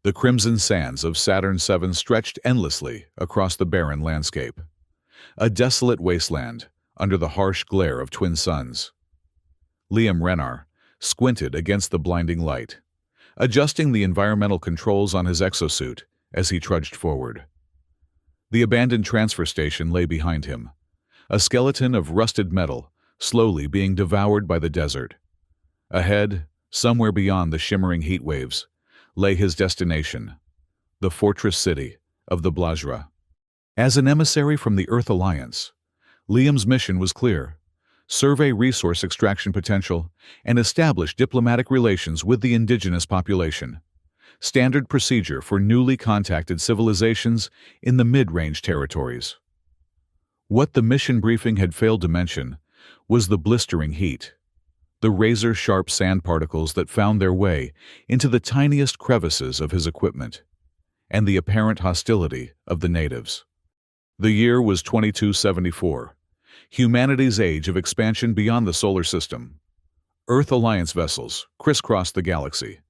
The crimson sands of Saturn VII stretched endlessly across the barren landscape, a desolate wasteland under the harsh glare of twin suns. Liam Rennar squinted against the blinding light, adjusting the environmental controls on his exosuit as he trudged forward. The abandoned transfer station lay behind him, a skeleton of rusted metal slowly being devoured by the desert. Ahead, somewhere beyond the shimmering heat waves, lay his destination, the fortress city of the Blajra. As an emissary from the Earth Alliance, Liam's mission was clear: survey resource extraction potential and establish diplomatic relations with the indigenous population, standard procedure for newly contacted civilizations in the mid-range territories. What the mission briefing had failed to mention was the blistering heat, the razor-sharp sand particles that found their way into the tiniest crevices of his equipment, and the apparent hostility of the natives. The year was 2274, humanity's age of expansion beyond the solar system. Earth Alliance vessels crisscrossed the galaxy,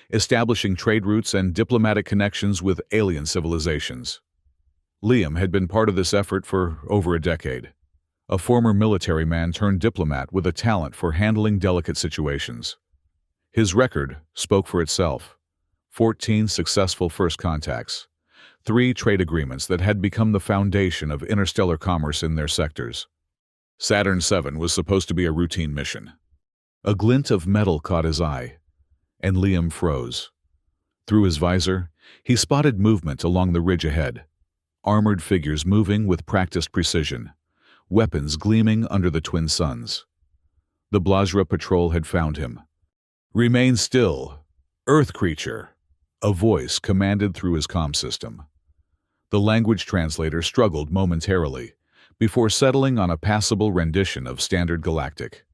establishing trade routes and diplomatic connections with alien civilizations. Liam had been part of this effort for over a decade, a former military man turned diplomat with a talent for handling delicate situations. His record spoke for itself: 14 successful first contacts, 3 trade agreements that had become the foundation of interstellar commerce in their sectors. Saturn VII was supposed to be a routine mission. A glint of metal caught his eye, and Liam froze. Through his visor, he spotted movement along the ridge ahead, armored figures moving with practiced precision, weapons gleaming under the twin suns. The Blajra patrol had found him. "Remain still, Earth creature," a voice commanded through his comm system. The language translator struggled momentarily before settling on a passable rendition of Standard Galactic.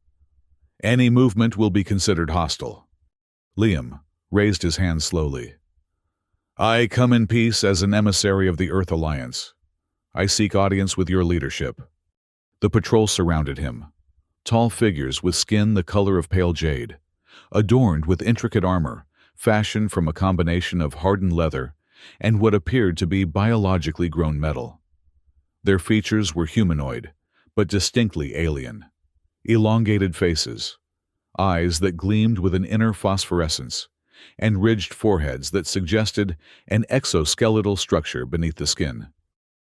"Any movement will be considered hostile." Liam raised his hand slowly. "I come in peace as an emissary of the Earth Alliance. I seek audience with your leadership." The patrol surrounded him, tall figures with skin the color of pale jade, adorned with intricate armor fashioned from a combination of hardened leather and what appeared to be biologically grown metal. Their features were humanoid, but distinctly alien. Elongated faces, eyes that gleamed with an inner phosphorescence, and ridged foreheads that suggested an exoskeletal structure beneath the skin.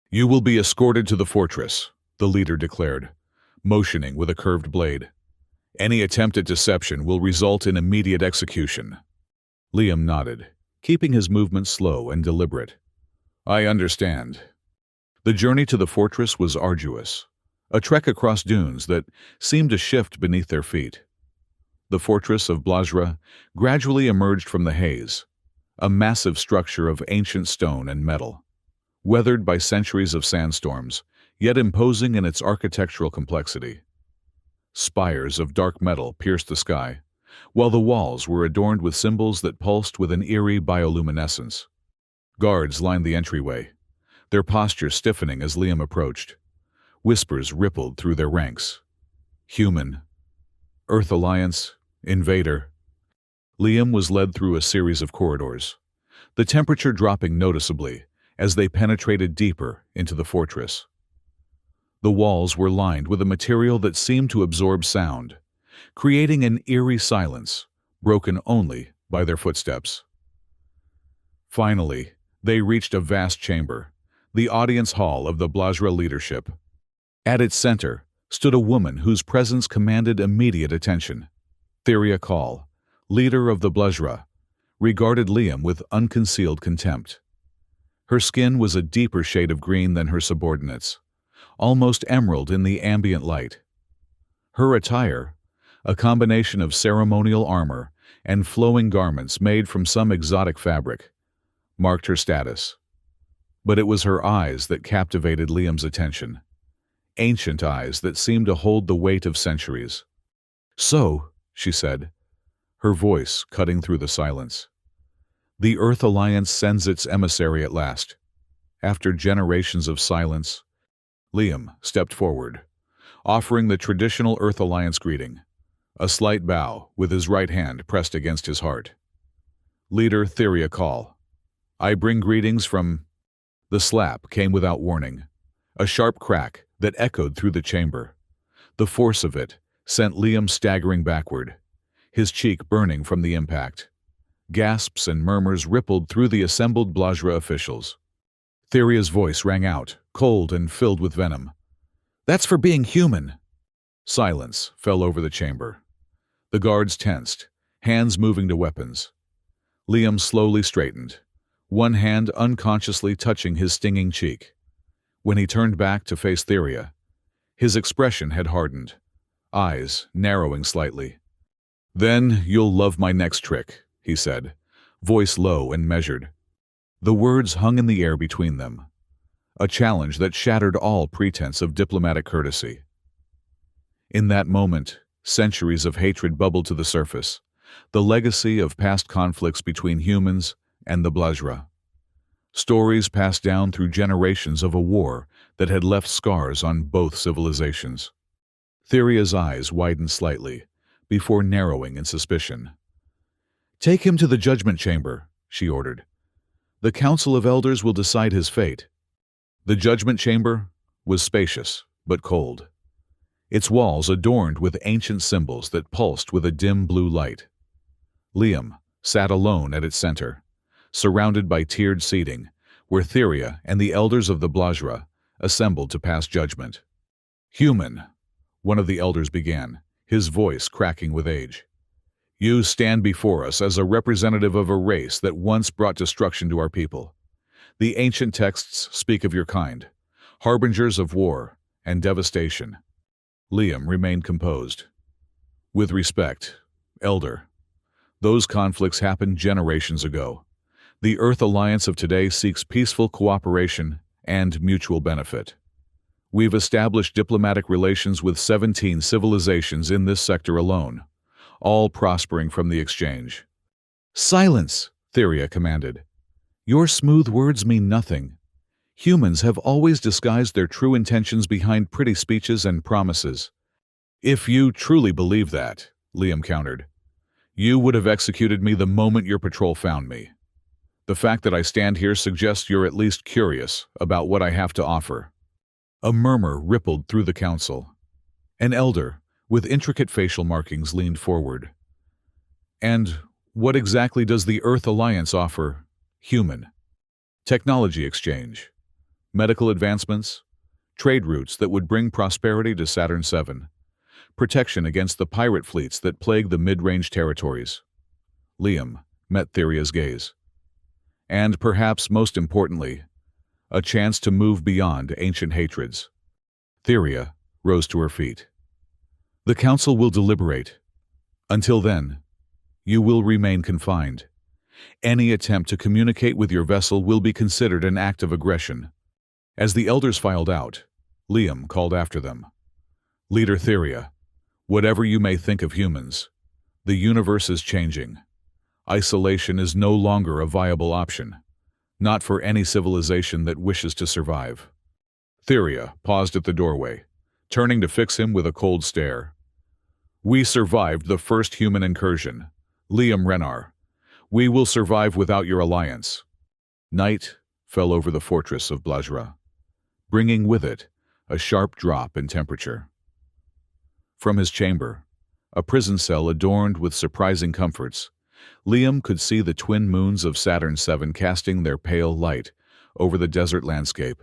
"You will be escorted to the fortress," the leader declared, motioning with a curved blade. "Any attempt at deception will result in immediate execution." Liam nodded, keeping his movements slow and deliberate. "I understand." The journey to the fortress was arduous, a trek across dunes that seemed to shift beneath their feet. The fortress of Blajra gradually emerged from the haze, a massive structure of ancient stone and metal, weathered by centuries of sandstorms, yet imposing in its architectural complexity. Spires of dark metal pierced the sky, while the walls were adorned with symbols that pulsed with an eerie bioluminescence. Guards lined the entryway, their posture stiffening as Liam approached. Whispers rippled through their ranks. "Human. Earth Alliance. Invader." Liam was led through a series of corridors, the temperature dropping noticeably as they penetrated deeper into the fortress. The walls were lined with a material that seemed to absorb sound, creating an eerie silence, broken only by their footsteps. Finally, they reached a vast chamber, the audience hall of the Blajra leadership. At its center stood a woman whose presence commanded immediate attention. Theria Kal, leader of the Blajra, regarded Liam with unconcealed contempt. Her skin was a deeper shade of green than her subordinates, almost emerald in the ambient light. Her attire, a combination of ceremonial armor and flowing garments made from some exotic fabric, marked her status. But it was her eyes that captivated Liam's attention, ancient eyes that seemed to hold the weight of centuries. "So," she said, her voice cutting through the silence, "the Earth Alliance sends its emissary at last. After generations of silence." Liam stepped forward, offering the traditional Earth Alliance greeting, a slight bow with his right hand pressed against his heart. "Leader Theria Kal, I bring greetings from... The slap came without warning, a sharp crack that echoed through the chamber. The force of it sent Liam staggering backward, his cheek burning from the impact. Gasps and murmurs rippled through the assembled Blajra officials. Theria's voice rang out, cold and filled with venom. "That's for being human!" Silence fell over the chamber. The guards tensed, hands moving to weapons. Liam slowly straightened, one hand unconsciously touching his stinging cheek. When he turned back to face Theria, his expression had hardened, eyes narrowing slightly. "Then you'll love my next trick," he said, voice low and measured. The words hung in the air between them, a challenge that shattered all pretense of diplomatic courtesy. In that moment, centuries of hatred bubbled to the surface, the legacy of past conflicts between humans and the Blajra. Stories passed down through generations of a war that had left scars on both civilizations. Theria's eyes widened slightly, before narrowing in suspicion. "Take him to the judgment chamber," she ordered. "The Council of Elders will decide his fate." The judgment chamber was spacious, but cold, its walls adorned with ancient symbols that pulsed with a dim blue light. Liam sat alone at its center, surrounded by tiered seating, where Theria and the elders of the Blajra assembled to pass judgment. "Human," one of the elders began, his voice cracking with age. "You stand before us as a representative of a race that once brought destruction to our people. The ancient texts speak of your kind, harbingers of war and devastation." Liam remained composed. "With respect, Elder, those conflicts happened generations ago. The Earth Alliance of today seeks peaceful cooperation and mutual benefit. We've established diplomatic relations with 17 civilizations in this sector alone, all prospering from the exchange." "Silence!" Theria commanded. "Your smooth words mean nothing. Humans have always disguised their true intentions behind pretty speeches and promises." "If you truly believe that," Liam countered, "you would have executed me the moment your patrol found me. The fact that I stand here suggests you're at least curious about what I have to offer." A murmur rippled through the council. An elder, with intricate facial markings, leaned forward. "And what exactly does the Earth Alliance offer, human?" "Technology exchange, medical advancements, trade routes that would bring prosperity to Saturn VII, protection against the pirate fleets that plague the mid-range territories." Liam met Theria's gaze. "And perhaps most importantly, a chance to move beyond ancient hatreds." Theria rose to her feet. "The Council will deliberate. Until then, you will remain confined. Any attempt to communicate with your vessel will be considered an act of aggression." As the elders filed out, Liam called after them. "Leader Theria, whatever you may think of humans, the universe is changing. Isolation is no longer a viable option, not for any civilization that wishes to survive." Theria paused at the doorway, turning to fix him with a cold stare. "We survived the first human incursion, Liam Renar. We will survive without your alliance." Night fell over the fortress of Blajra, bringing with it a sharp drop in temperature. From his chamber, a prison cell adorned with surprising comforts, Liam could see the twin moons of Saturn VII casting their pale light over the desert landscape.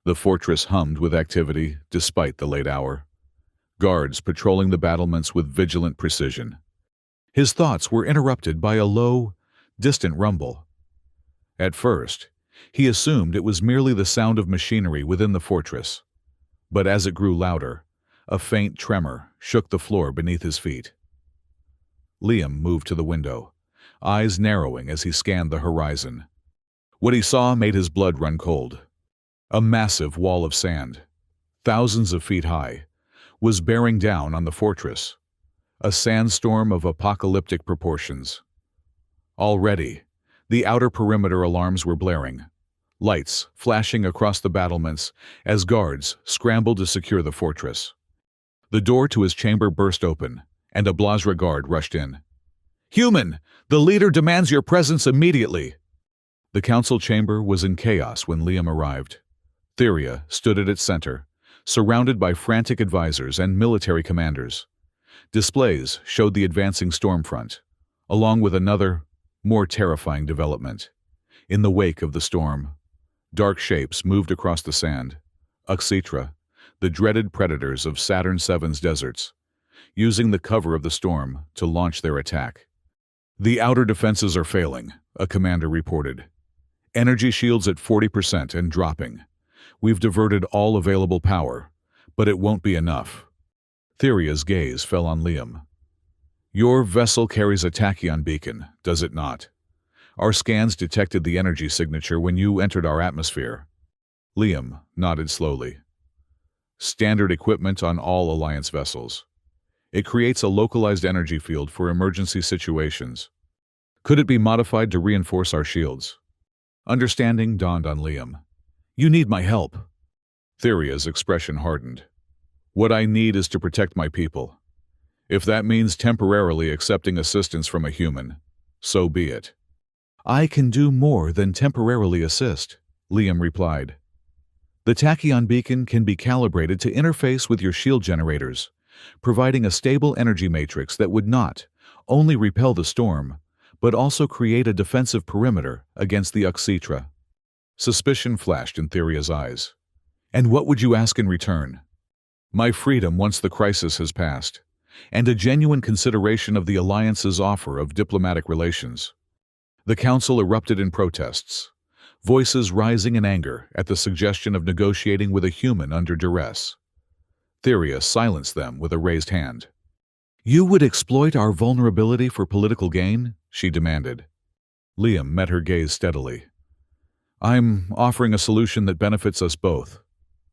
The fortress hummed with activity despite the late hour, guards patrolling the battlements with vigilant precision. His thoughts were interrupted by a low, distant rumble. At first, he assumed it was merely the sound of machinery within the fortress, but as it grew louder, a faint tremor shook the floor beneath his feet. Liam moved to the window, eyes narrowing as he scanned the horizon. What he saw made his blood run cold. A massive wall of sand, thousands of feet high, was bearing down on the fortress, a sandstorm of apocalyptic proportions. Already, the outer perimeter alarms were blaring, lights flashing across the battlements as guards scrambled to secure the fortress. The door to his chamber burst open, and a Blajra guard rushed in. "Human, the leader demands your presence immediately." The council chamber was in chaos when Liam arrived. Theria stood at its center, surrounded by frantic advisors and military commanders. Displays showed the advancing storm front, along with another, more terrifying development. In the wake of the storm, dark shapes moved across the sand. Uxetra, the dreaded predators of Saturn VII's deserts, using the cover of the storm to launch their attack. "The outer defenses are failing," a commander reported. "Energy shields at 40% and dropping. We've diverted all available power, but it won't be enough." Theria's gaze fell on Liam. "Your vessel carries a tachyon beacon, does it not? Our scans detected the energy signature when you entered our atmosphere." Liam nodded slowly. "Standard equipment on all Alliance vessels. It creates a localized energy field for emergency situations. Could it be modified to reinforce our shields?" Understanding dawned on Liam. "You need my help." Theria's expression hardened. "What I need is to protect my people. If that means temporarily accepting assistance from a human, so be it." "I can do more than temporarily assist," Liam replied. "The tachyon beacon can be calibrated to interface with your shield generators, providing a stable energy matrix that would not only repel the storm, but also create a defensive perimeter against the Uxetra." Suspicion flashed in Theria's eyes. "And what would you ask in return?" "My freedom once the crisis has passed, and a genuine consideration of the Alliance's offer of diplomatic relations." The council erupted in protests, voices rising in anger at the suggestion of negotiating with a human under duress. Theria silenced them with a raised hand. "You would exploit our vulnerability for political gain?" she demanded. Liam met her gaze steadily. "I'm offering a solution that benefits us both.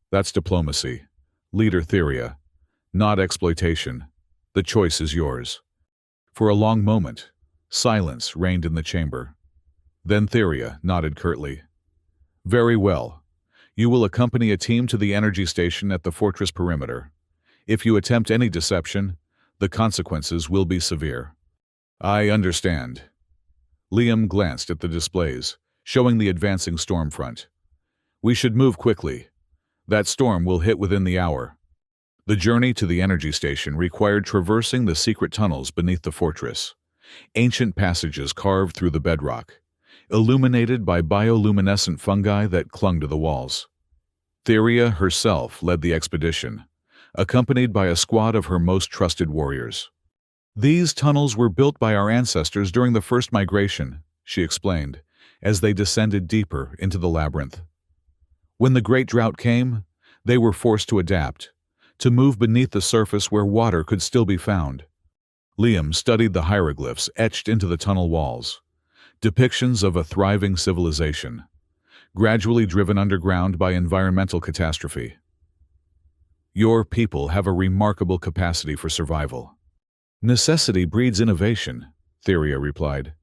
That's diplomacy. Leader Theria, not exploitation. The choice is yours." For a long moment, silence reigned in the chamber. Then Theria nodded curtly. "Very well. You will accompany a team to the energy station at the fortress perimeter. If you attempt any deception, the consequences will be severe." "I understand." Liam glanced at the displays, showing the advancing storm front. "We should move quickly. That storm will hit within the hour." The journey to the energy station required traversing the secret tunnels beneath the fortress, ancient passages carved through the bedrock, illuminated by bioluminescent fungi that clung to the walls. Theria herself led the expedition, accompanied by a squad of her most trusted warriors. "These tunnels were built by our ancestors during the first migration," she explained, as they descended deeper into the labyrinth. "When the Great Drought came, they were forced to adapt, to move beneath the surface where water could still be found." Liam studied the hieroglyphs etched into the tunnel walls, depictions of a thriving civilization, gradually driven underground by environmental catastrophe. "Your people have a remarkable capacity for survival." "Necessity breeds innovation," Theria replied.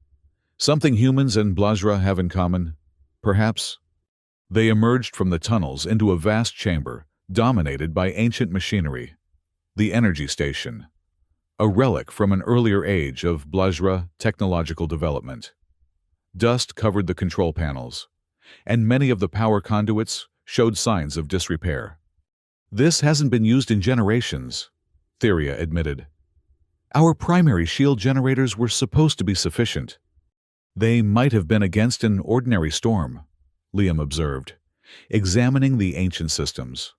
"Something humans and Blazra have in common, perhaps?" They emerged from the tunnels into a vast chamber dominated by ancient machinery. The energy station, a relic from an earlier age of Blazra technological development. Dust covered the control panels, and many of the power conduits showed signs of disrepair. "This hasn't been used in generations," Theria admitted. "Our primary shield generators were supposed to be sufficient." "They might have been against an ordinary storm," Liam observed, examining the ancient systems.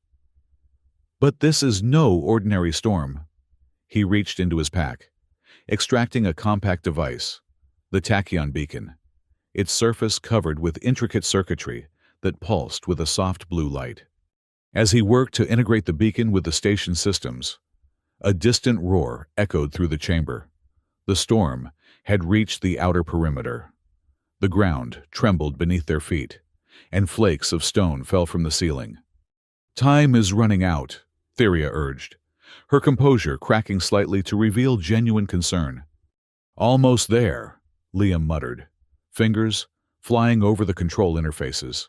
"But this is no ordinary storm." He reached into his pack, extracting a compact device, the tachyon beacon, its surface covered with intricate circuitry that pulsed with a soft blue light. As he worked to integrate the beacon with the station systems, a distant roar echoed through the chamber. The storm had reached the outer perimeter. The ground trembled beneath their feet, and flakes of stone fell from the ceiling. "Time is running out," Theria urged, her composure cracking slightly to reveal genuine concern. "Almost there," Liam muttered, fingers flying over the control interfaces.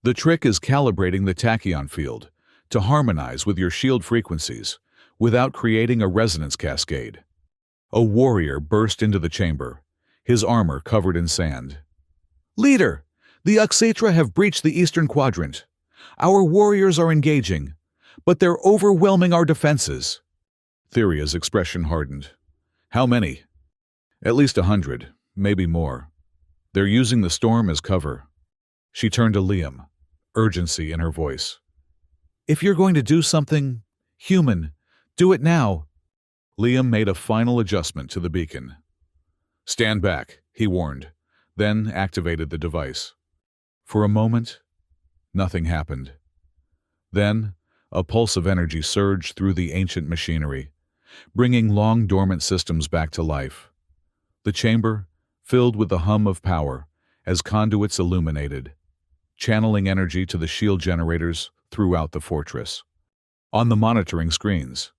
"The trick is calibrating the tachyon field to harmonize with your shield frequencies without creating a resonance cascade." A warrior burst into the chamber, his armor covered in sand. Leader, the Uxetra have breached the eastern quadrant. Our warriors are engaging, but they're overwhelming our defenses. Theria's expression hardened. How many? At least 100, maybe more. They're using the storm as cover. She turned to Liam, urgency in her voice. If you're going to do something human, do it now. Liam made a final adjustment to the beacon. Stand back, he warned, then activated the device. For a moment, nothing happened. Then, a pulse of energy surged through the ancient machinery, bringing long-dormant systems back to life. The chamber filled with the hum of power as conduits illuminated, channeling energy to the shield generators throughout the fortress. On the monitoring screens,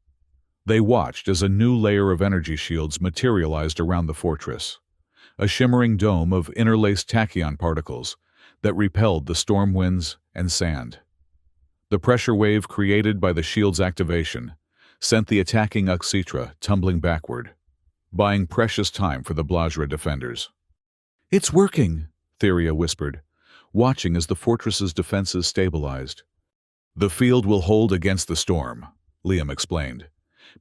they watched as a new layer of energy shields materialized around the fortress, a shimmering dome of interlaced tachyon particles that repelled the storm winds and sand. The pressure wave created by the shield's activation sent the attacking Uxetra tumbling backward, buying precious time for the Blajra defenders. It's working, Theria whispered, watching as the fortress's defenses stabilized. The field will hold against the storm, Liam explained,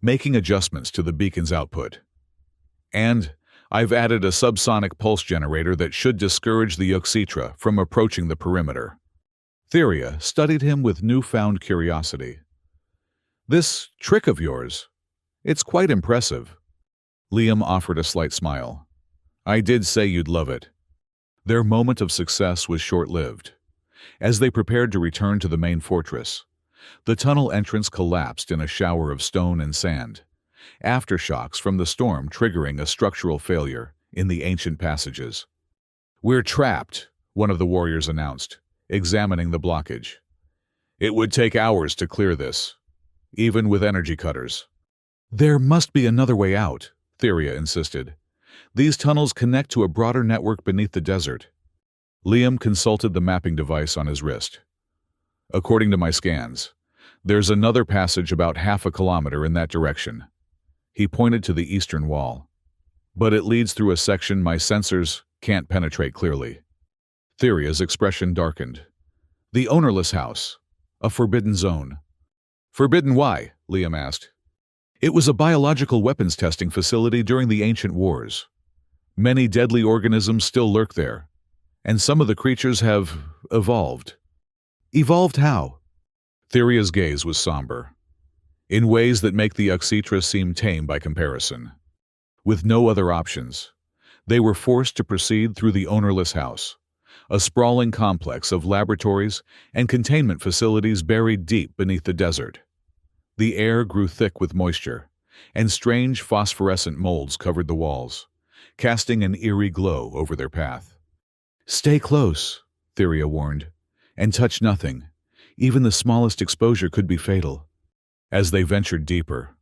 making adjustments to the beacon's output. And I've added a subsonic pulse generator that should discourage the Uxetra from approaching the perimeter. Theria studied him with newfound curiosity. This trick of yours, it's quite impressive. Liam offered a slight smile. I did say you'd love it. Their moment of success was short-lived. As they prepared to return to the main fortress, the tunnel entrance collapsed in a shower of stone and sand, aftershocks from the storm triggering a structural failure in the ancient passages. We're trapped, one of the warriors announced, examining the blockage. It would take hours to clear this, even with energy cutters. There must be another way out, Theria insisted. These tunnels connect to a broader network beneath the desert. Liam consulted the mapping device on his wrist. According to my scans, there's another passage about half a kilometer in that direction. He pointed to the eastern wall. But it leads through a section my sensors can't penetrate clearly. Theria's expression darkened. The ownerless house. A forbidden zone. Forbidden why? Liam asked. It was a biological weapons testing facility during the ancient wars. Many deadly organisms still lurk there, and some of the creatures have evolved. Evolved how? Theria's gaze was somber. In ways that make the Uxetra seem tame by comparison. With no other options, they were forced to proceed through the ownerless house, a sprawling complex of laboratories and containment facilities buried deep beneath the desert. The air grew thick with moisture, and strange phosphorescent molds covered the walls, casting an eerie glow over their path. Stay close, Theria warned, and touch nothing. Even the smallest exposure could be fatal. As they ventured deeper,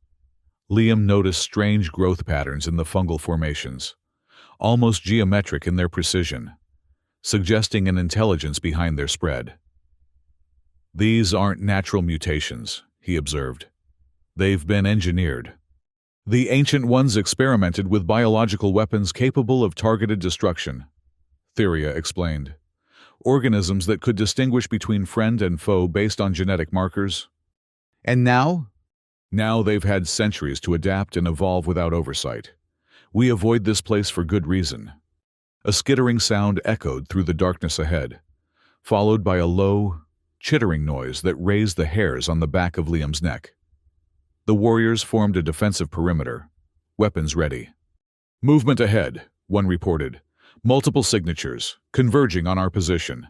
Liam noticed strange growth patterns in the fungal formations, almost geometric in their precision, suggesting an intelligence behind their spread. These aren't natural mutations, he observed. They've been engineered. The Ancient Ones experimented with biological weapons capable of targeted destruction, Theria explained. Organisms that could distinguish between friend and foe based on genetic markers. And now? Now they've had centuries to adapt and evolve without oversight. We avoid this place for good reason. A skittering sound echoed through the darkness ahead, followed by a low, chittering noise that raised the hairs on the back of Liam's neck. The warriors formed a defensive perimeter, weapons ready. Movement ahead, one reported. Multiple signatures, converging on our position.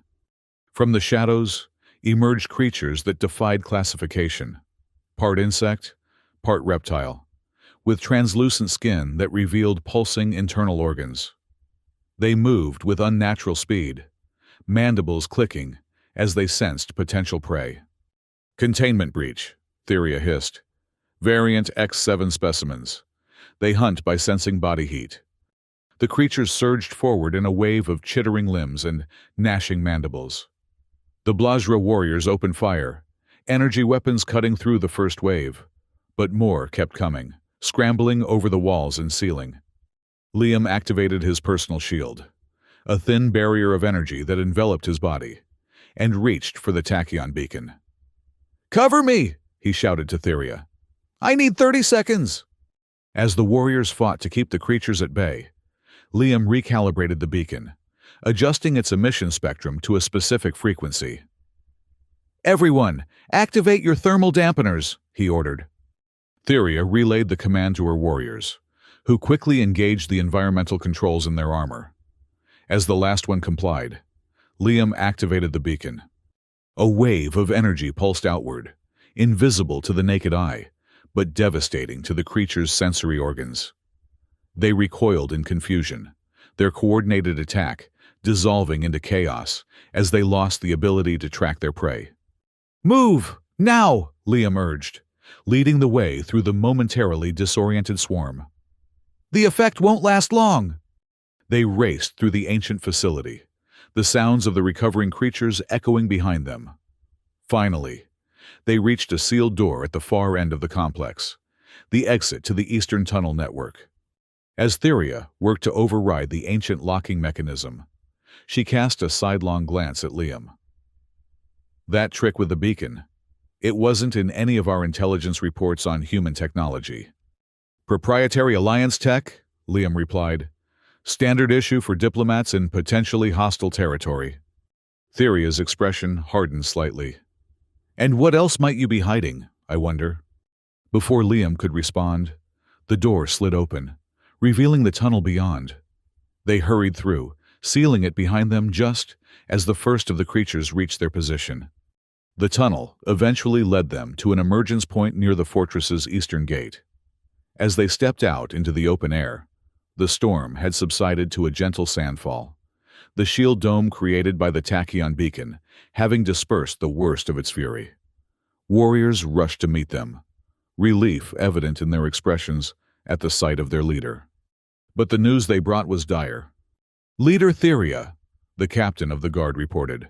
From the shadows emerged creatures that defied classification. Part insect, part reptile, with translucent skin that revealed pulsing internal organs. They moved with unnatural speed, mandibles clicking as they sensed potential prey. Containment breach, Theria hissed. Variant X7 specimens. They hunt by sensing body heat. The creatures surged forward in a wave of chittering limbs and gnashing mandibles. The Blajra warriors opened fire, energy weapons cutting through the first wave, but more kept coming, scrambling over the walls and ceiling. Liam activated his personal shield, a thin barrier of energy that enveloped his body, and reached for the tachyon beacon. "Cover me!" he shouted to Theria. "I need 30 seconds!" As the warriors fought to keep the creatures at bay, Liam recalibrated the beacon, adjusting its emission spectrum to a specific frequency. "Everyone, activate your thermal dampeners," he ordered. Theria relayed the command to her warriors, who quickly engaged the environmental controls in their armor. As the last one complied, Liam activated the beacon. A wave of energy pulsed outward, invisible to the naked eye, but devastating to the creature's sensory organs. They recoiled in confusion, their coordinated attack dissolving into chaos as they lost the ability to track their prey. "Move! Now!" Liam urged, leading the way through the momentarily disoriented swarm. "The effect won't last long!" They raced through the ancient facility, the sounds of the recovering creatures echoing behind them. Finally, they reached a sealed door at the far end of the complex, the exit to the Eastern Tunnel network. As Theria worked to override the ancient locking mechanism, she cast a sidelong glance at Liam. "That trick with the beacon, it wasn't in any of our intelligence reports on human technology." "Proprietary alliance tech," Liam replied. "Standard issue for diplomats in potentially hostile territory." Theria's expression hardened slightly. "And what else might you be hiding, I wonder?" Before Liam could respond, the door slid open, revealing the tunnel beyond. They hurried through, sealing it behind them just as the first of the creatures reached their position. The tunnel eventually led them to an emergence point near the fortress's eastern gate. As they stepped out into the open air, the storm had subsided to a gentle sandfall, the shield dome created by the tachyon beacon having dispersed the worst of its fury. Warriors rushed to meet them, relief evident in their expressions at the sight of their leader. But the news they brought was dire. "Leader Theria," the captain of the guard reported.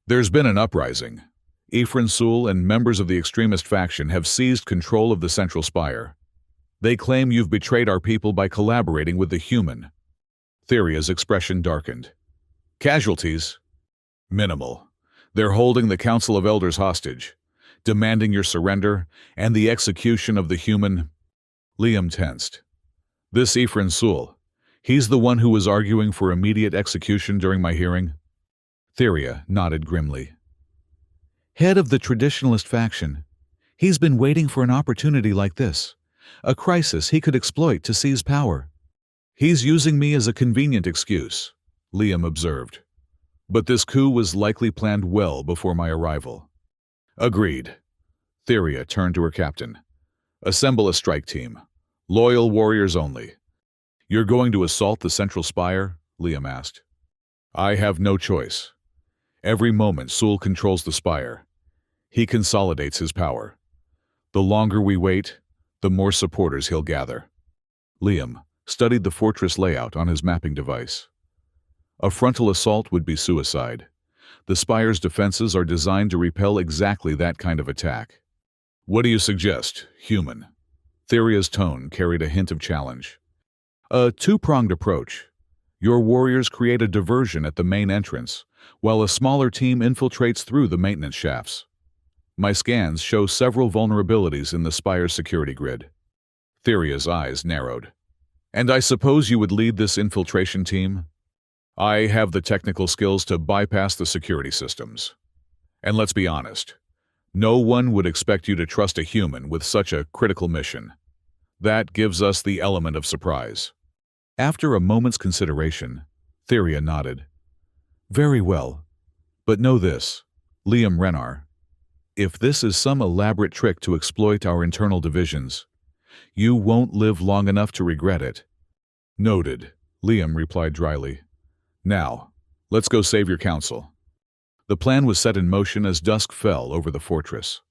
"There's been an uprising. Ifrin Sul and members of the extremist faction have seized control of the central spire. They claim you've betrayed our people by collaborating with the human." Theria's expression darkened. "Casualties? Minimal. They're holding the Council of Elders hostage, demanding your surrender and the execution of the human." Liam tensed. "This Ifrin Sul, he's the one who was arguing for immediate execution during my hearing?" Theria nodded grimly. "Head of the traditionalist faction. He's been waiting for an opportunity like this, a crisis he could exploit to seize power." "He's using me as a convenient excuse," Liam observed. "But this coup was likely planned well before my arrival." "Agreed." Theria turned to her captain. "Assemble a strike team. Loyal warriors only." "You're going to assault the central spire?" Liam asked. "I have no choice. Every moment Sul controls the spire, he consolidates his power. The longer we wait, the more supporters he'll gather." Liam studied the fortress layout on his mapping device. A frontal assault would be suicide. The spire's defenses are designed to repel exactly that kind of attack. "What do you suggest, human?" Theria's tone carried a hint of challenge. "A two-pronged approach. Your warriors create a diversion at the main entrance, while a smaller team infiltrates through the maintenance shafts. My scans show several vulnerabilities in the spire's security grid." Theria's eyes narrowed. "And I suppose you would lead this infiltration team?" "I have the technical skills to bypass the security systems. And let's be honest, no one would expect you to trust a human with such a critical mission. That gives us the element of surprise." After a moment's consideration, Theria nodded. "Very well. But know this, Liam Renar. If this is some elaborate trick to exploit our internal divisions, you won't live long enough to regret it." "Noted," Liam replied dryly. "Now, let's go save your council." The plan was set in motion as dusk fell over the fortress.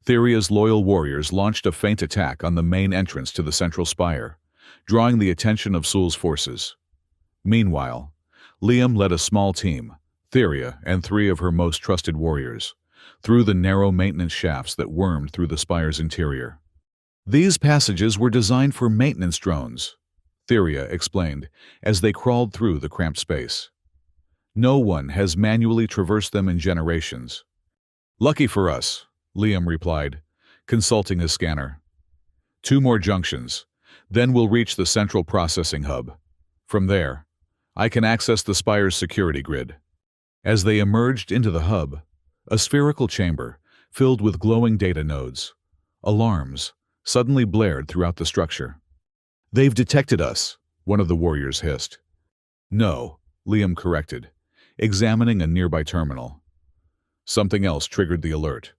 Theria's loyal warriors launched a feint attack on the main entrance to the central spire, drawing the attention of Sul's forces. Meanwhile, Liam led a small team, Theria and 3 of her most trusted warriors, through the narrow maintenance shafts that wormed through the spire's interior. "These passages were designed for maintenance drones," Theria explained as they crawled through the cramped space. No one has manually traversed them in generations. Lucky for us, Liam replied, consulting his scanner. 2 more junctions, then we'll reach the central processing hub. From there, I can access the spire's security grid. As they emerged into the hub, a spherical chamber filled with glowing data nodes, alarms, suddenly blared throughout the structure. They've detected us, one of the warriors hissed. No, Liam corrected, examining a nearby terminal. Something else triggered the alert.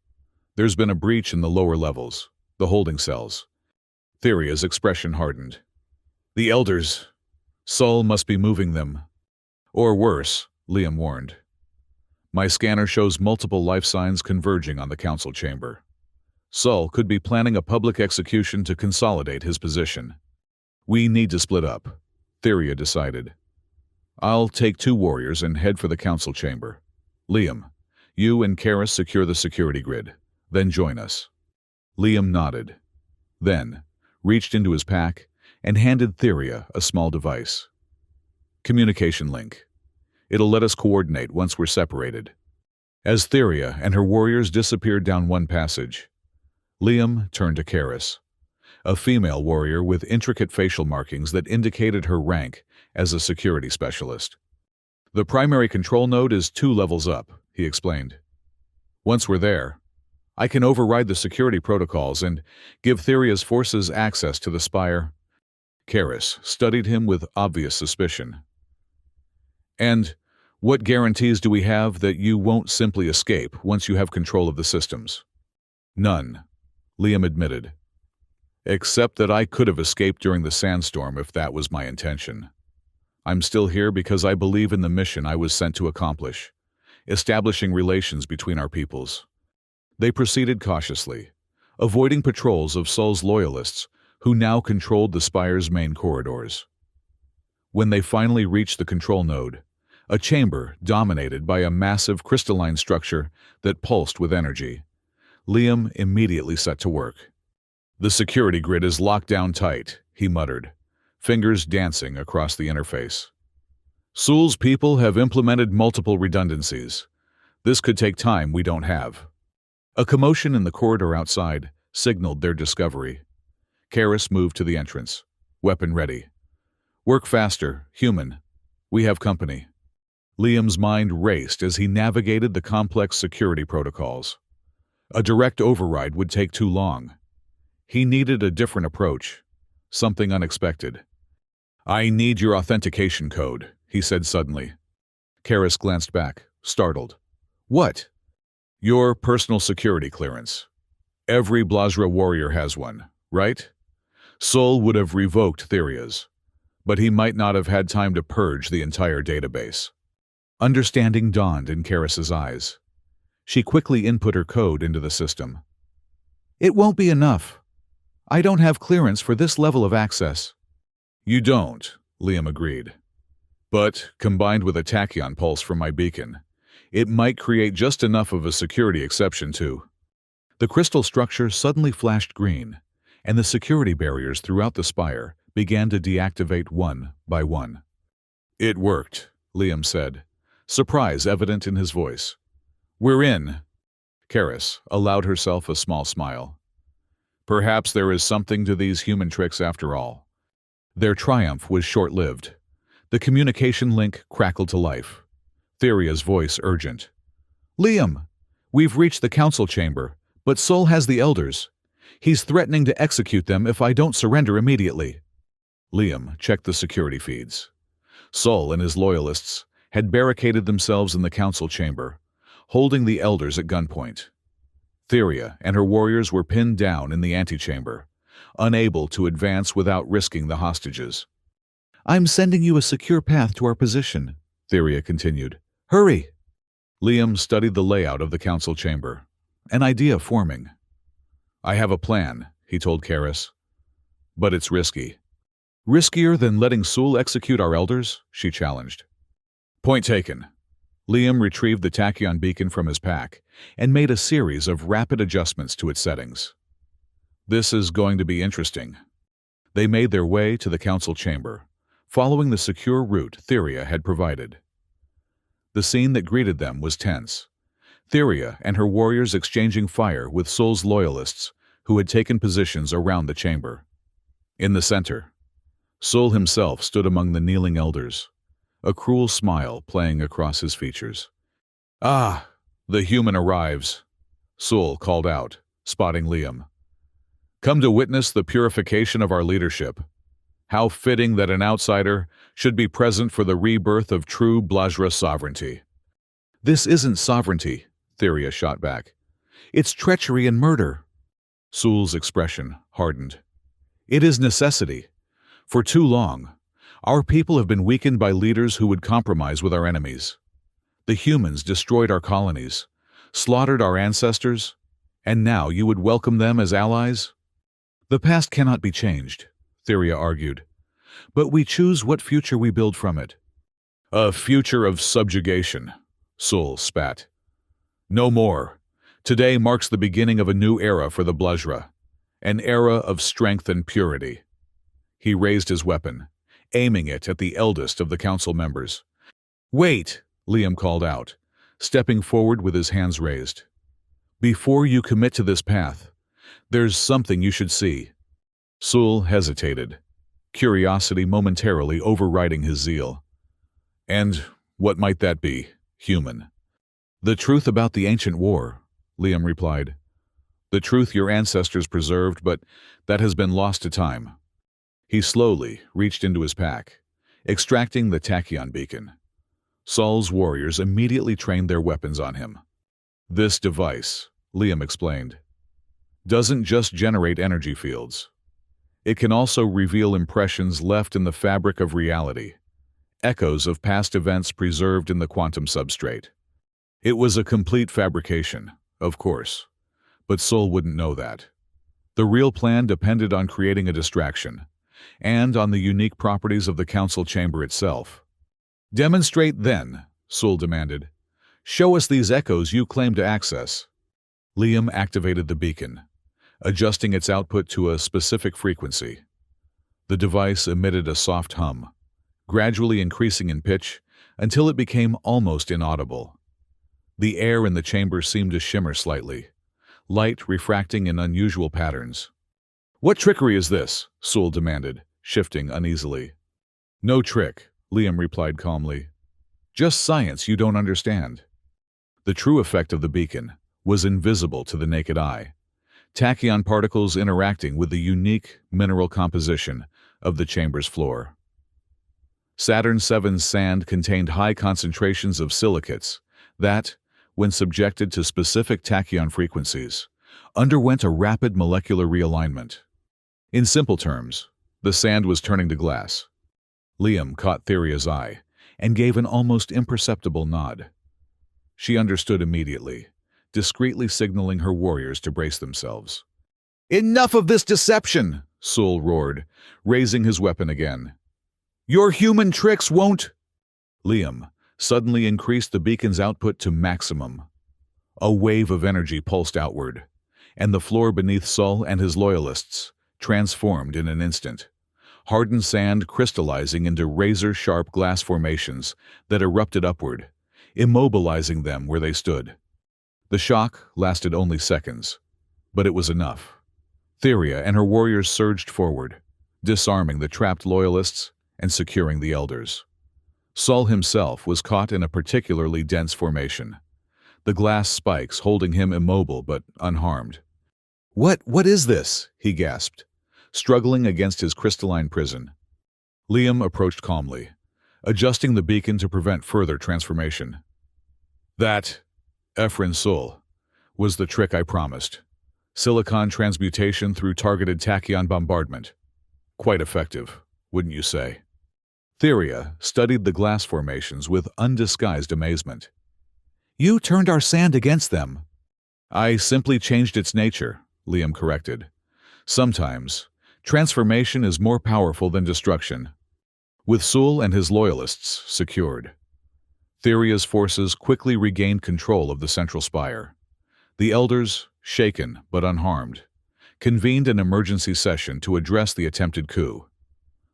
There's been a breach in the lower levels, the holding cells. Theria's expression hardened. The elders. Sol must be moving them. Or worse, Liam warned. My scanner shows multiple life signs converging on the council chamber. Sol could be planning a public execution to consolidate his position. We need to split up, Theria decided. I'll take 2 warriors and head for the council chamber. Liam, you and Karis secure the security grid, then join us. Liam nodded, then reached into his pack and handed Theria a small device. Communication link. It'll let us coordinate once we're separated. As Theria and her warriors disappeared down one passage, Liam turned to Karis, a female warrior with intricate facial markings that indicated her rank as a security specialist. The primary control node is 2 levels up, he explained. Once we're there, I can override the security protocols and give Theria's forces access to the spire. Karis studied him with obvious suspicion. And what guarantees do we have that you won't simply escape once you have control of the systems? None, Liam admitted. Except that I could have escaped during the sandstorm if that was my intention. I'm still here because I believe in the mission I was sent to accomplish, establishing relations between our peoples. They proceeded cautiously, avoiding patrols of Sol's loyalists who now controlled the spire's main corridors. When they finally reached the control node, a chamber dominated by a massive crystalline structure that pulsed with energy, Liam immediately set to work. The security grid is locked down tight, he muttered, fingers dancing across the interface. Sul's people have implemented multiple redundancies. This could take time we don't have. A commotion in the corridor outside signaled their discovery. Karis moved to the entrance, weapon ready. Work faster, human. We have company. Liam's mind raced as he navigated the complex security protocols. A direct override would take too long. He needed a different approach, something unexpected. I need your authentication code, he said suddenly. Karis glanced back, startled. What? Your personal security clearance. Every Blazra warrior has one, right? Sol would have revoked Theria's, but he might not have had time to purge the entire database. Understanding dawned in Karis's eyes. She quickly input her code into the system. It won't be enough. I don't have clearance for this level of access. You don't, Liam agreed. But, combined with a tachyon pulse from my beacon, it might create just enough of a security exception too. The crystal structure suddenly flashed green, and the security barriers throughout the spire began to deactivate one by one. It worked, Liam said, surprise evident in his voice. We're in. Karis allowed herself a small smile. Perhaps there is something to these human tricks after all. Their triumph was short-lived. The communication link crackled to life. Theria's voice urgent. Liam, we've reached the council chamber, but Sol has the elders. He's threatening to execute them if I don't surrender immediately. Liam checked the security feeds. Sol and his loyalists had barricaded themselves in the council chamber, holding the elders at gunpoint. Theria and her warriors were pinned down in the antechamber, unable to advance without risking the hostages. I'm sending you a secure path to our position, Theria continued. Hurry! Liam studied the layout of the council chamber, an idea forming. I have a plan, he told Karis. But it's risky. Riskier than letting Sul execute our elders? She challenged. Point taken. Liam retrieved the tachyon beacon from his pack and made a series of rapid adjustments to its settings. This is going to be interesting. They made their way to the council chamber, following the secure route Theria had provided. The scene that greeted them was tense. Theria and her warriors exchanging fire with Sol's loyalists, who had taken positions around the chamber. In the center, Sol himself stood among the kneeling elders, a cruel smile playing across his features. "Ah, the human arrives," Sol called out, spotting Liam. "Come to witness the purification of our leadership. How fitting that an outsider should be present for the rebirth of true Blajra sovereignty." "This isn't sovereignty," Theria shot back. "It's treachery and murder." Sol's expression hardened. "It is necessity. For too long, our people have been weakened by leaders who would compromise with our enemies. The humans destroyed our colonies, slaughtered our ancestors, and now you would welcome them as allies? The past cannot be changed, Theria argued, but we choose what future we build from it. "A future of subjugation," Sol spat. "No more. Today marks the beginning of a new era for the Blajra, an era of strength and purity." He raised his weapon, aiming it at the eldest of the council members. "Wait!" Liam called out, stepping forward with his hands raised. "Before you commit to this path, there's something you should see." Sol hesitated, curiosity momentarily overriding his zeal. "And what might that be, human?" "The truth about the ancient war," Liam replied. "The truth your ancestors preserved, but that has been lost to time." He slowly reached into his pack, extracting the tachyon beacon. Sol's warriors immediately trained their weapons on him. "This device," Liam explained, "doesn't just generate energy fields. It can also reveal impressions left in the fabric of reality, echoes of past events preserved in the quantum substrate." It was a complete fabrication, of course, but Sol wouldn't know that. The real plan depended on creating a distraction, and on the unique properties of the council chamber itself. "Demonstrate then," Sol demanded. "Show us these echoes you claim to access." Liam activated the beacon, adjusting its output to a specific frequency. The device emitted a soft hum, gradually increasing in pitch until it became almost inaudible. The air in the chamber seemed to shimmer slightly, light refracting in unusual patterns. "What trickery is this?" Sol demanded, shifting uneasily. "No trick," Liam replied calmly. "Just science you don't understand." The true effect of the beacon was invisible to the naked eye, tachyon particles interacting with the unique mineral composition of the chamber's floor. Saturn VII's sand contained high concentrations of silicates that, when subjected to specific tachyon frequencies, underwent a rapid molecular realignment. In simple terms, the sand was turning to glass. Liam caught Theria's eye and gave an almost imperceptible nod. She understood immediately, discreetly signaling her warriors to brace themselves. "Enough of this deception!" Sol roared, raising his weapon again. "Your human tricks won't—" Liam suddenly increased the beacon's output to maximum. A wave of energy pulsed outward, and the floor beneath Sol and his loyalists transformed in an instant, hardened sand crystallizing into razor-sharp glass formations that erupted upward, immobilizing them where they stood. The shock lasted only seconds, but it was enough. Theria and her warriors surged forward, disarming the trapped loyalists and securing the elders. Sol himself was caught in a particularly dense formation, the glass spikes holding him immobile but unharmed. What is this?" he gasped, struggling against his crystalline prison. Liam approached calmly, adjusting the beacon to prevent further transformation. "That, Ephraim Sol, was the trick I promised. Silicon transmutation through targeted tachyon bombardment. Quite effective, wouldn't you say?" Theria studied the glass formations with undisguised amazement. "You turned our sand against them." "I simply changed its nature," Liam corrected. "Sometimes, transformation is more powerful than destruction." With Sol and his loyalists secured, Theria's forces quickly regained control of the central spire. The elders, shaken but unharmed, convened an emergency session to address the attempted coup.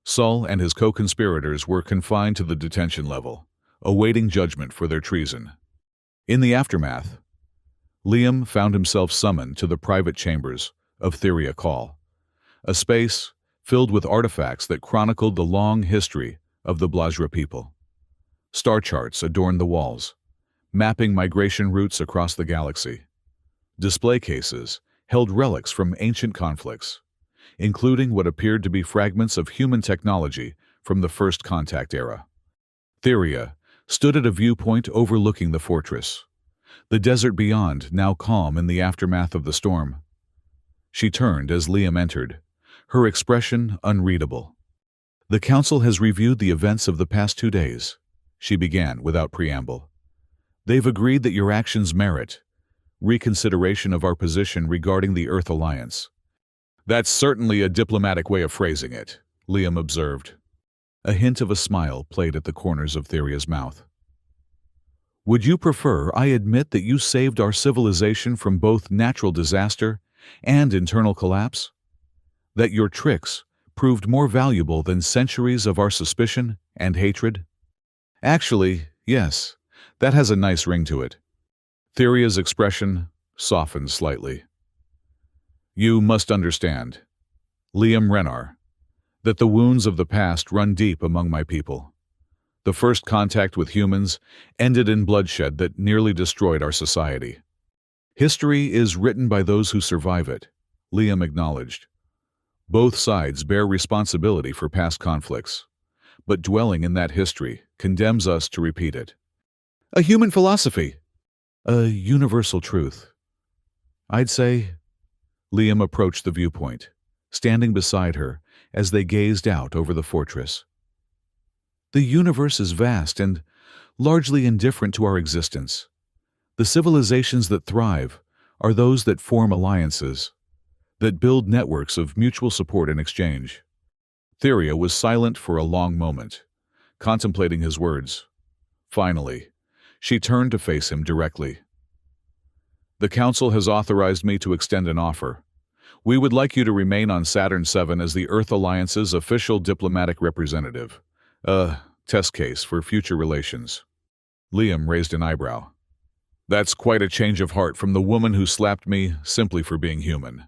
Sol and his co-conspirators were confined to the detention level, awaiting judgment for their treason. In the aftermath, Liam found himself summoned to the private chambers of Theria Call, a space filled with artifacts that chronicled the long history of the Blajra people. Star charts adorned the walls, mapping migration routes across the galaxy. Display cases held relics from ancient conflicts, including what appeared to be fragments of human technology from the First Contact era. Theria stood at a viewpoint overlooking the fortress, the desert beyond now calm in the aftermath of the storm. She turned as Liam entered, her expression unreadable. "The Council has reviewed the events of the past 2 days," she began without preamble. "They've agreed that your actions merit reconsideration of our position regarding the Earth Alliance." "That's certainly a diplomatic way of phrasing it," Liam observed. A hint of a smile played at the corners of Theria's mouth. "Would you prefer I admit that you saved our civilization from both natural disaster and internal collapse? That your tricks proved more valuable than centuries of our suspicion and hatred?" "Actually, yes, that has a nice ring to it." Theria's expression softened slightly. "You must understand, Liam Renar, that the wounds of the past run deep among my people. The first contact with humans ended in bloodshed that nearly destroyed our society. History is written by those who survive it," Liam acknowledged. "Both sides bear responsibility for past conflicts, but dwelling in that history condemns us to repeat it." "A human philosophy." "A universal truth. I'd say." Liam approached the viewpoint, standing beside her as they gazed out over the fortress. "The universe is vast and largely indifferent to our existence. The civilizations that thrive are those that form alliances, that build networks of mutual support and exchange." Theria was silent for a long moment, contemplating his words. Finally, she turned to face him directly. "The Council has authorized me to extend an offer. We would like you to remain on Saturn VII as the Earth Alliance's official diplomatic representative. A test case for future relations." Liam raised an eyebrow. "That's quite a change of heart from the woman who slapped me simply for being human."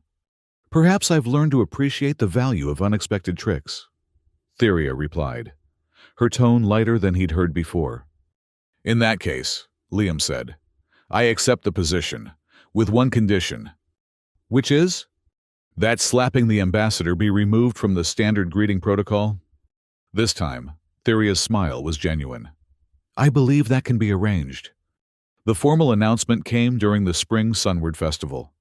"Perhaps I've learned to appreciate the value of unexpected tricks," Theria replied, her tone lighter than he'd heard before. "In that case," Liam said, "I accept the position, with one condition." "Which is?" "That slapping the ambassador be removed from the standard greeting protocol." This time, Theria's smile was genuine. "I believe that can be arranged." The formal announcement came during the Spring Sunward Festival,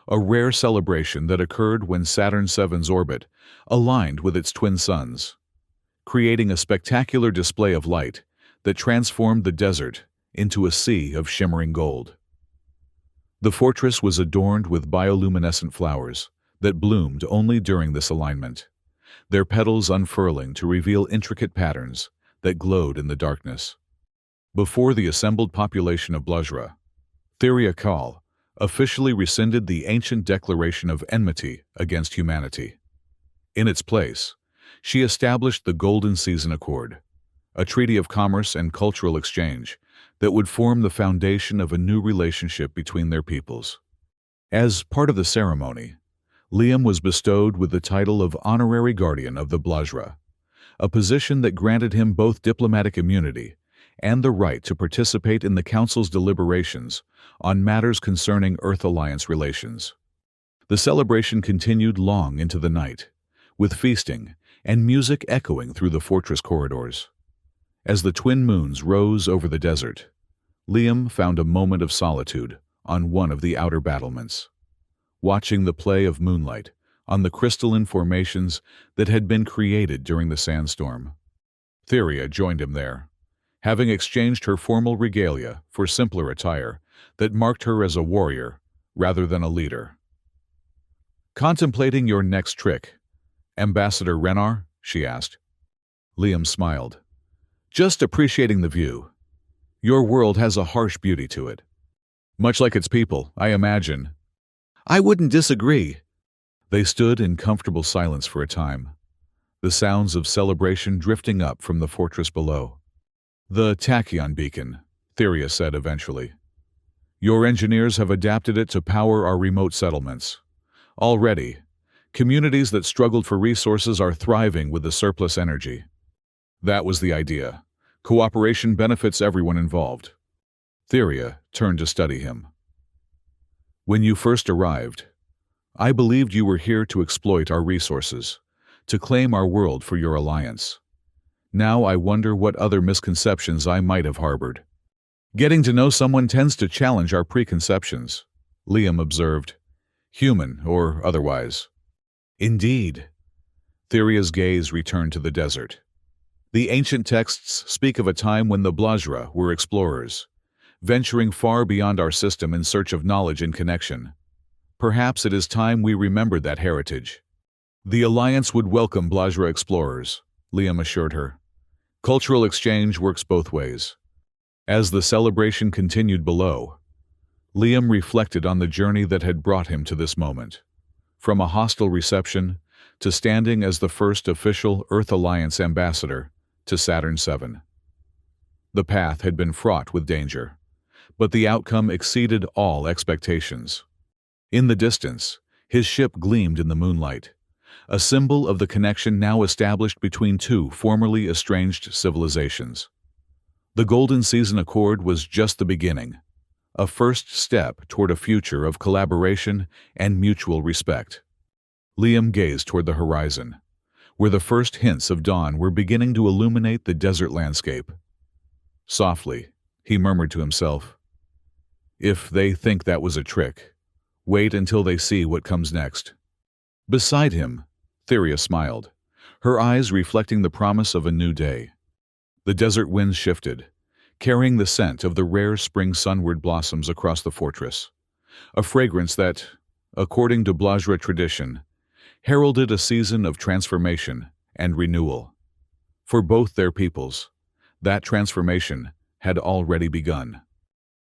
a rare celebration that occurred when Saturn VII's orbit aligned with its twin suns, creating a spectacular display of light that transformed the desert into a sea of shimmering gold. The fortress was adorned with bioluminescent flowers that bloomed only during this alignment, their petals unfurling to reveal intricate patterns that glowed in the darkness. Before the assembled population of Blajra, Theria Kal officially rescinded the ancient declaration of enmity against humanity. In its place, she established the Golden Season Accord, a treaty of commerce and cultural exchange that would form the foundation of a new relationship between their peoples. As part of the ceremony, Liam was bestowed with the title of Honorary Guardian of the Blajra, a position that granted him both diplomatic immunity and the right to participate in the Council's deliberations on matters concerning Earth Alliance relations. The celebration continued long into the night, with feasting and music echoing through the fortress corridors. As the twin moons rose over the desert, Liam found a moment of solitude on one of the outer battlements, watching the play of moonlight on the crystalline formations that had been created during the sandstorm. Theria joined him there, having exchanged her formal regalia for simpler attire that marked her as a warrior rather than a leader. "Contemplating your next trick, Ambassador Renar?" she asked. Liam smiled. "Just appreciating the view. Your world has a harsh beauty to it. Much like its people, I imagine." "I wouldn't disagree." They stood in comfortable silence for a time, the sounds of celebration drifting up from the fortress below. The tachyon beacon, Theria said eventually. Your engineers have adapted it to power our remote settlements. Already, communities that struggled for resources are thriving with the surplus energy. That was the idea. Cooperation benefits everyone involved. Theria turned to study him. When you first arrived, I believed you were here to exploit our resources, to claim our world for your alliance. Now I wonder what other misconceptions I might have harbored. Getting to know someone tends to challenge our preconceptions, Liam observed, human or otherwise. Indeed. Theria's gaze returned to the desert. The ancient texts speak of a time when the Blajra were explorers, venturing far beyond our system in search of knowledge and connection. Perhaps it is time we remembered that heritage. The Alliance would welcome Blajra explorers, Liam assured her. Cultural exchange works both ways. As the celebration continued below, Liam reflected on the journey that had brought him to this moment. From a hostile reception to standing as the first official Earth Alliance ambassador to Saturn VII. The path had been fraught with danger, but the outcome exceeded all expectations. In the distance, his ship gleamed in the moonlight, a symbol of the connection now established between two formerly estranged civilizations. The Golden Season Accord was just the beginning, a first step toward a future of collaboration and mutual respect. Liam gazed toward the horizon, where the first hints of dawn were beginning to illuminate the desert landscape. Softly, he murmured to himself, "If they think that was a trick, wait until they see what comes next." Beside him, Theria smiled, her eyes reflecting the promise of a new day. The desert winds shifted, carrying the scent of the rare spring sunward blossoms across the fortress, a fragrance that, according to Blajra tradition, heralded a season of transformation and renewal. For both their peoples, that transformation had already begun.